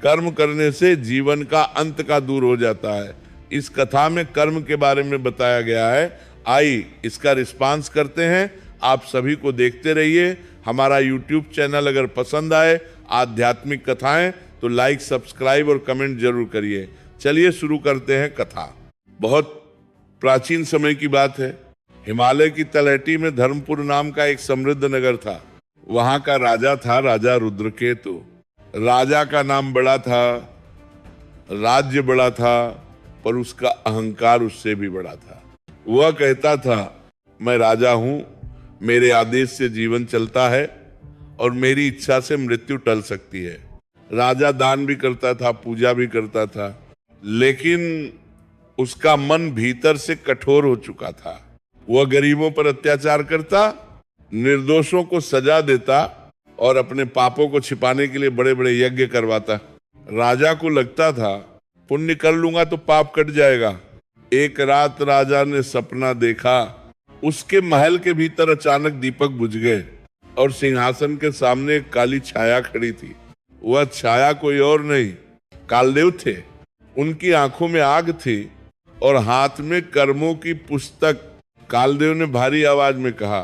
कर्म करने से जीवन का अंत का दूर हो जाता है। इस कथा में कर्म के बारे में बताया गया है। आई इसका रिस्पांस करते हैं। आप सभी को देखते रहिए। हमारा YouTube चैनल अगर पसंद आए आध्यात्मिक कथाएं तो लाइक, सब्सक्राइब और कमेंट जरूर करिए। चलिए शुरू करते हैं कथा। बहुत प्राचीन समय की बात है। हिमालय की तलहटी में धर्मपुर नाम का एक समृद्ध नगर था। वहां का राजा था राजा रुद्रकेतु। राजा का नाम बड़ा था, राज्य बड़ा था, पर उसका अहंकार उससे भी बड़ा था। वह कहता था, मैं राजा हूं, मेरे आदेश से जीवन चलता है और मेरी इच्छा से मृत्यु टल सकती है। राजा दान भी करता था, पूजा भी करता था, लेकिन उसका मन भीतर से कठोर हो चुका था। वह गरीबों पर अत्याचार करता, निर्दोषों को सजा देता और अपने पापों को छिपाने के लिए बड़े बड़े यज्ञ करवाता। राजा को लगता था पुण्य कर लूंगा तो पाप कट जाएगा। एक रात राजा ने सपना देखा, उसके महल के भीतर अचानक दीपक बुझ गए और सिंहासन के सामने एक काली छाया खड़ी थी। वह छाया कोई और नहीं, कालदेव थे। उनकी आंखों में आग थी और हाथ में कर्मों की पुस्तक। कालदेव ने भारी आवाज में कहा,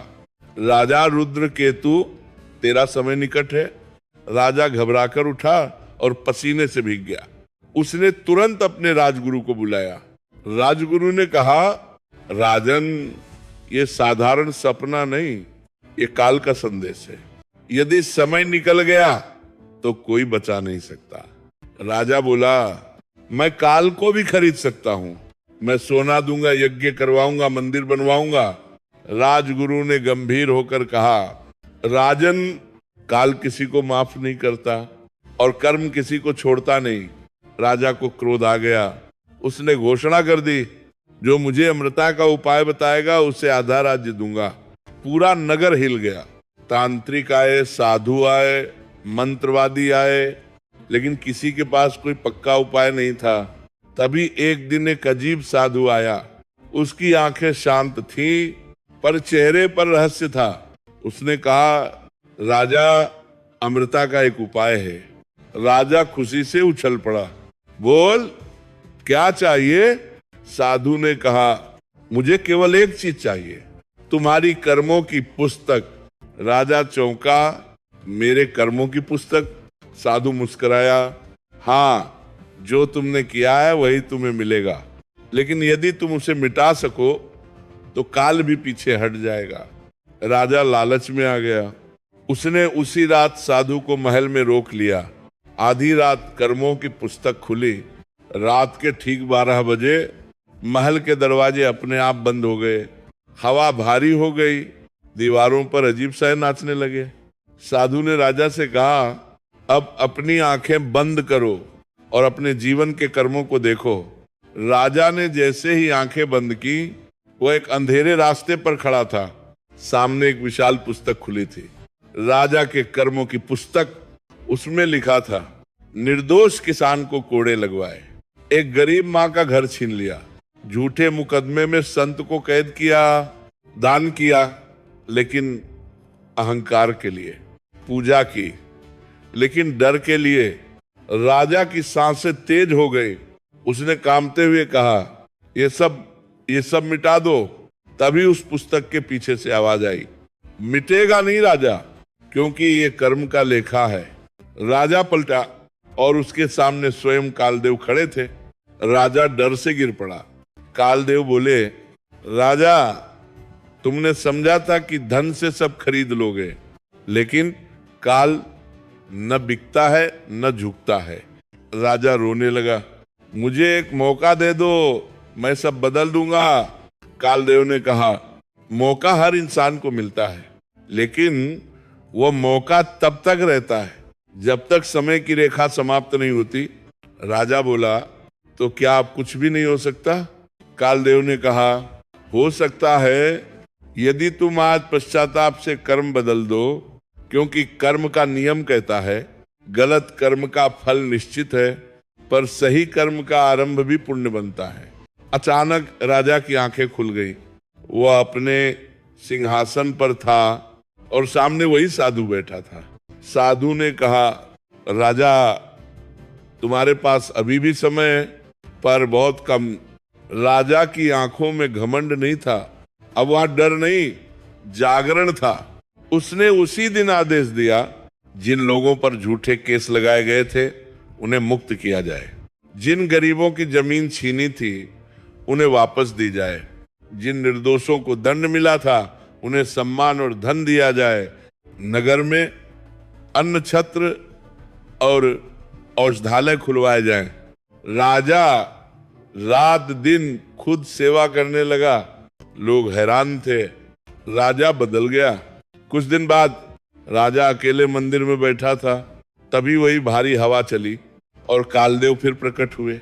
राजा रुद्रकेतु, तेरा समय निकट है। राजा घबराकर उठा और पसीने से भीग गया। उसने तुरंत अपने राजगुरु को बुलाया। राजगुरु ने कहा, राजन, ये साधारण सपना नहीं, ये काल का संदेश है। यदि समय निकल गया तो कोई बचा नहीं सकता। राजा बोला, मैं काल को भी खरीद सकता हूं। मैं सोना दूंगा, यज्ञ करवाऊंगा, मंदिर बनवाऊंगा। राजगुरु ने गंभीर होकर कहा, राजन, काल किसी को माफ नहीं करता और कर्म किसी को छोड़ता नहीं। राजा को क्रोध आ गया। उसने घोषणा कर दी, जो मुझे अमृता का उपाय बताएगा उसे आधा राज्य दूंगा। पूरा नगर हिल गया। तांत्रिक आए, साधु आए, मंत्रवादी आए, लेकिन किसी के पास कोई पक्का उपाय नहीं था। तभी एक दिन एक अजीब साधु आया। उसकी आंखें शांत थीं, पर चेहरे पर रहस्य था। उसने कहा, राजा, अमृता का एक उपाय है। राजा खुशी से उछल पड़ा। बोल, क्या चाहिए? साधु ने कहा, मुझे केवल एक चीज चाहिए, तुम्हारी कर्मों की पुस्तक। राजा चौंका, मेरे कर्मों की पुस्तक? साधु मुस्कुराया, हाँ, जो तुमने किया है वही तुम्हें मिलेगा, लेकिन यदि तुम उसे मिटा सको तो काल भी पीछे हट जाएगा। राजा लालच में आ गया। उसने उसी रात साधु को महल में रोक लिया। आधी रात कर्मों की पुस्तक खुली। रात के ठीक 12 बजे महल के दरवाजे अपने आप बंद हो गए। हवा भारी हो गई। दीवारों पर अजीब सा नाचने लगे। साधु ने राजा से कहा, अब अपनी आंखें बंद करो और अपने जीवन के कर्मों को देखो। राजा ने जैसे ही आंखें बंद की, वो एक अंधेरे रास्ते पर खड़ा था। सामने एक विशाल पुस्तक खुली थी, राजा के कर्मों की पुस्तक। उसमें लिखा था, निर्दोष किसान को कोड़े लगवाए, एक गरीब माँ का घर छीन लिया, झूठे मुकदमे में संत को कैद किया, दान किया लेकिन अहंकार के लिए, पूजा की लेकिन डर के लिए। राजा की सांसें तेज हो गई। उसने कांपते हुए कहा, ये सब मिटा दो। तभी उस पुस्तक के पीछे से आवाज आई, मिटेगा नहीं राजा, क्योंकि ये कर्म का लेखा है। राजा पलटा और उसके सामने स्वयं कालदेव खड़े थे। राजा डर से गिर पड़ा। कालदेव बोले, राजा, तुमने समझा था कि धन से सब खरीद लोगे, लेकिन काल न बिकता है न झुकता है। राजा रोने लगा, मुझे एक मौका दे दो, मैं सब बदल दूंगा। कालदेव ने कहा, मौका हर इंसान को मिलता है, लेकिन वो मौका तब तक रहता है जब तक समय की रेखा समाप्त नहीं होती। राजा बोला, तो क्या अब कुछ भी नहीं हो सकता? कालदेव ने कहा, हो सकता है यदि तुम आज पश्चाताप से कर्म बदल दो, क्योंकि कर्म का नियम कहता है गलत कर्म का फल निश्चित है, पर सही कर्म का आरंभ भी पुण्य बनता है। अचानक राजा की आंखें खुल गई। वह अपने सिंहासन पर था और सामने वही साधु बैठा था। साधु ने कहा, राजा, तुम्हारे पास अभी भी समय है, पर बहुत कम। राजा की आंखों में घमंड नहीं था, अब वहां डर नहीं, जागरण था। उसने उसी दिन आदेश दिया, जिन लोगों पर झूठे केस लगाए गए थे उन्हें मुक्त किया जाए, जिन गरीबों की जमीन छीनी थी उन्हें वापस दी जाए, जिन निर्दोषों को दंड मिला था उन्हें सम्मान और धन दिया जाए, नगर में अन्न छत्र और औषधालय खुलवाए जाएं। राजा रात दिन खुद सेवा करने लगा। लोग हैरान थे। राजा बदल गया। कुछ दिन बाद राजा अकेले मंदिर में बैठा था, तभी वही भारी हवा चली और कालदेव फिर प्रकट हुए।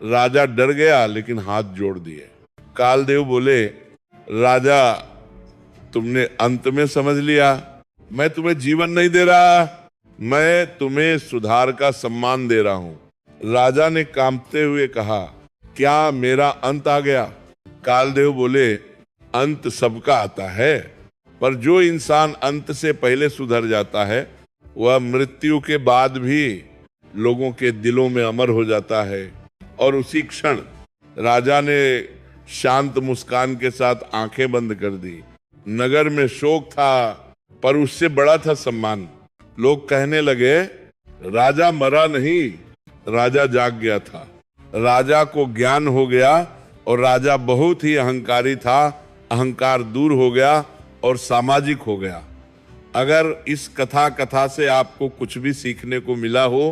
राजा डर गया लेकिन हाथ जोड़ दिए। कालदेव बोले, राजा तुमने अंत में समझ लिया, मैं तुम्हें जीवन नहीं दे रहा, मैं तुम्हें सुधार का सम्मान दे रहा हूं। राजा ने कांपते हुए कहा, क्या मेरा अंत आ गया? कालदेव बोले, अंत सबका आता है, पर जो इंसान अंत से पहले सुधर जाता है वह मृत्यु के बाद भी लोगों के दिलों में अमर हो जाता है। और उसी क्षण राजा ने शांत मुस्कान के साथ आंखें बंद कर दी। नगर में शोक था, पर उससे बड़ा था सम्मान। लोग कहने लगे, राजा मरा नहीं, राजा जाग गया था। राजा को ज्ञान हो गया और राजा बहुत ही अहंकारी था। अहंकार दूर हो गया और सामाजिक हो गया। अगर इस कथा से आपको कुछ भी सीखने को मिला हो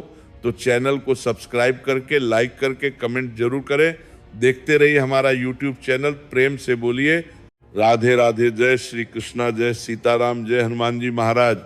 तो चैनल को सब्सक्राइब करके, लाइक करके, कमेंट जरूर करें। देखते रहिए हमारा यूट्यूब चैनल। प्रेम से बोलिए राधे राधे। जय श्री कृष्णा, जय सीताराम, जय हनुमान जी महाराज।